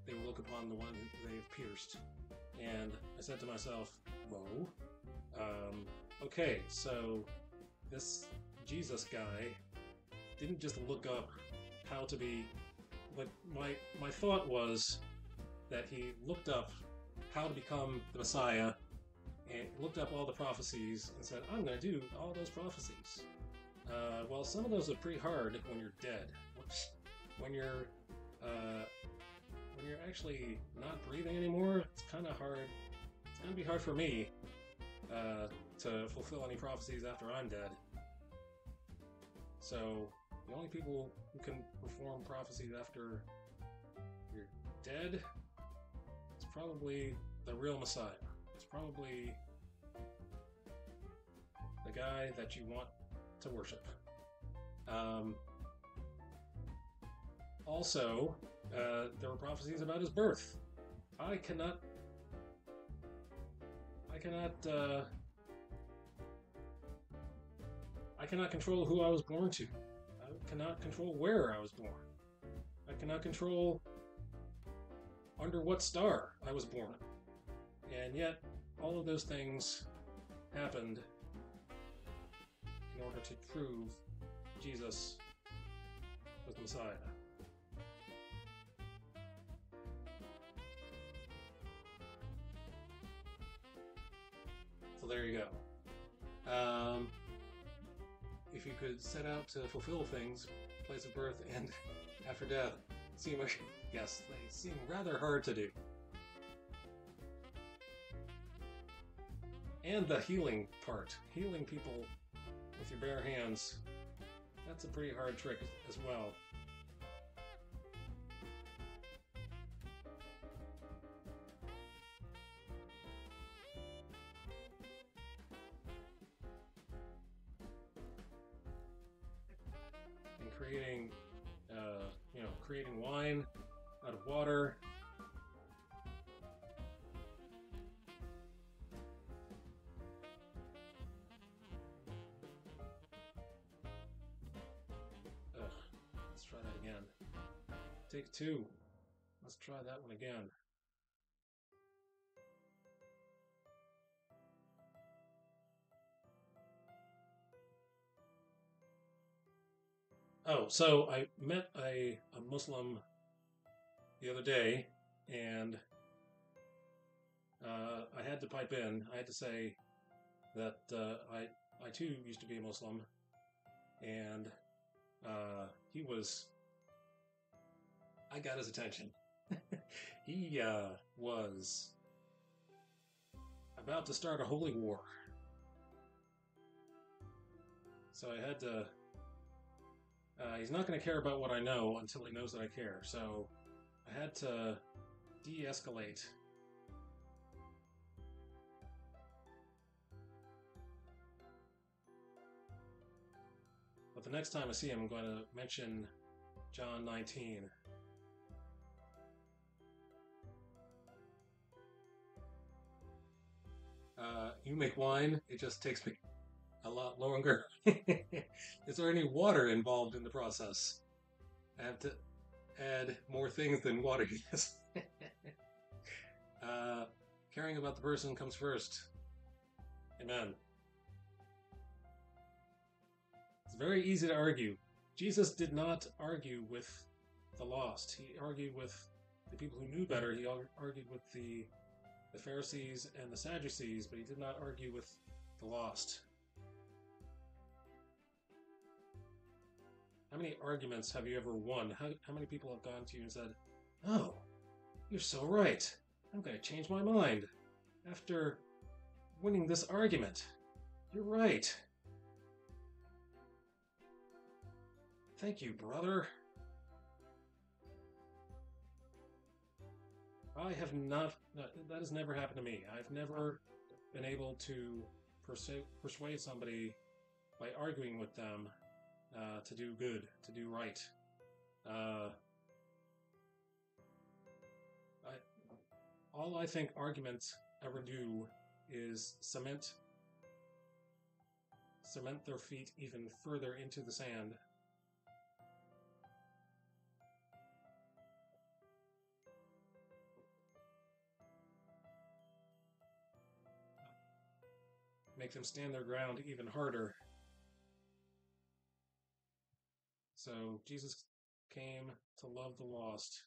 they will look upon the one they have pierced. And I said to myself, whoa, okay, so this Jesus guy didn't just look up how to be, but my thought was that he looked up how to become the Messiah and looked up all the prophecies and said, I'm going to do all those prophecies. Well, some of those are pretty hard when you're dead. When you're actually not breathing anymore, it's kind of hard. It's going to be hard for me to fulfill any prophecies after I'm dead. So the only people who can perform prophecies after you're dead is probably the real Messiah. It's probably the guy that you want to worship. Also, there were prophecies about his birth. I cannot control who I was born to. I cannot control where I was born. I cannot control under what star I was born. And yet, all of those things happened in order to prove Jesus was the Messiah. So there you go. If you could set out to fulfill things, place of birth and after death, yes, they seem rather hard to do. And the healing part, healing people with your bare hands, that's a pretty hard trick as well. And creating wine out of water. Let's try that again. Take two. Let's try that one again. Oh, so I met a Muslim the other day, and I had to pipe in. I had to say that I too used to be a Muslim, and I got his attention. He was about to start a holy war. So I had to... he's not going to care about what I know until he knows that I care, so I had to de-escalate. But the next time I see him, I'm going to mention John 19. You make wine, it just takes me a lot longer. Is there any water involved in the process? I have to add more things than water. Yes. Caring about the person comes first. Amen. It's very easy to argue. Jesus did not argue with the lost. He argued with the people who knew better. He argued with the Pharisees and the Sadducees, but he did not argue with the lost. How many arguments have you ever won? How many people have gone to you and said, "Oh, you're so right. I'm going to change my mind after winning this argument. You're right. Thank you, brother." I have not, that has never happened to me. I've never been able to persuade somebody by arguing with them to do good, to do right. All I think arguments ever do is cement their feet even further into the sand. make them stand their ground even harder. So Jesus came to love the lost.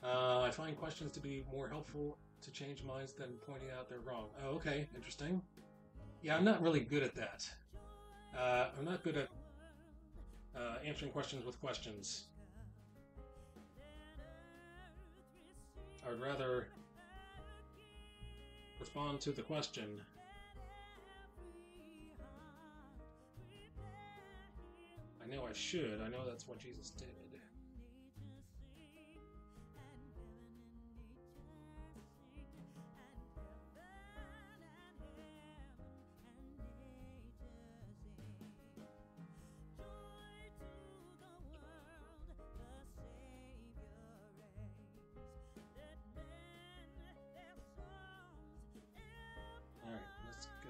I find questions to be more helpful to change minds than pointing out they're wrong. Oh, okay, interesting. Yeah, I'm not really good at that. I'm not good at answering questions with questions. I would rather respond to the question. I know I should. I know that's what Jesus did. Alright, let's go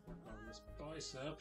work on this bicep.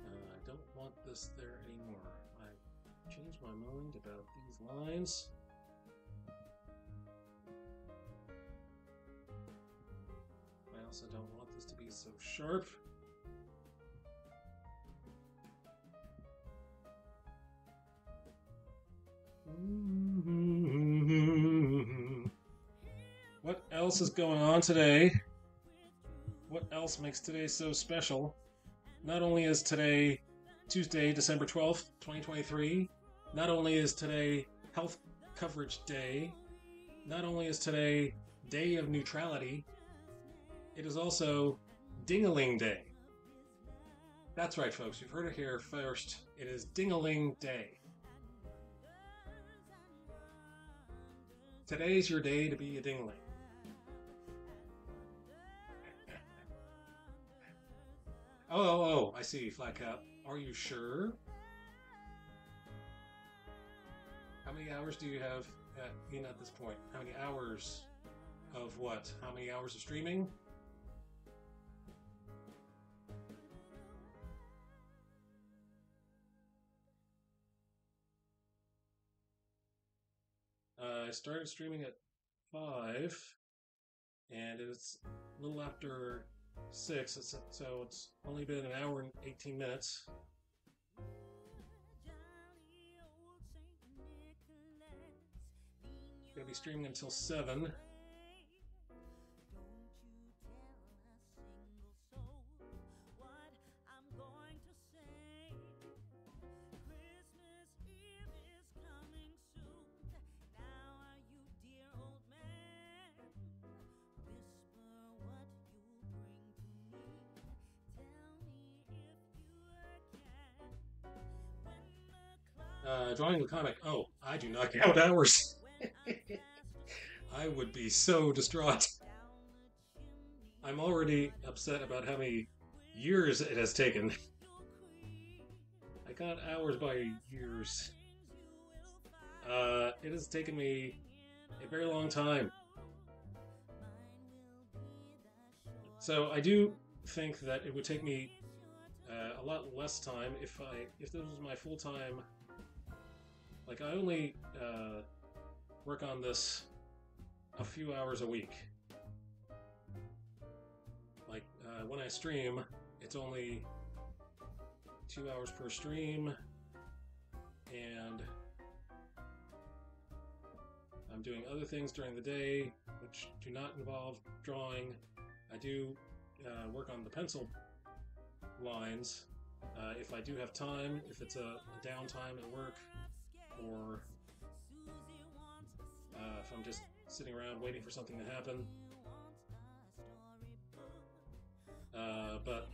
I don't want this there anymore. I changed my mind about these lines. I also don't want this to be so sharp. What else is going on today? What else makes today so special? Not only is today Tuesday, December 12th, 2023, not only is today Health Coverage Day, not only is today Day of Neutrality, it is also Ding-a-Ling Day. That's right, folks, you've heard it here first. It is Ding-a-Ling Day. Today's your day to be a ding-a-ling. Oh, I see, Flat Cap. Are you sure? How many hours do you have at this point? How many hours of what? How many hours of streaming? I started streaming at 5, and it's a little after 6, so it's only been an hour and 18 minutes. Gonna be streaming until 7. Drawing the comic. Oh, I do not count hours. I would be so distraught. I'm already upset about how many years it has taken. I count hours by years. It has taken me a very long time. So I do think that it would take me a lot less time if this was my full-time. Like, I only work on this a few hours a week. Like, when I stream, it's only 2 hours per stream, and I'm doing other things during the day which do not involve drawing. I do work on the pencil lines if I do have time, if it's a downtime at work, or if I'm just sitting around waiting for something to happen. But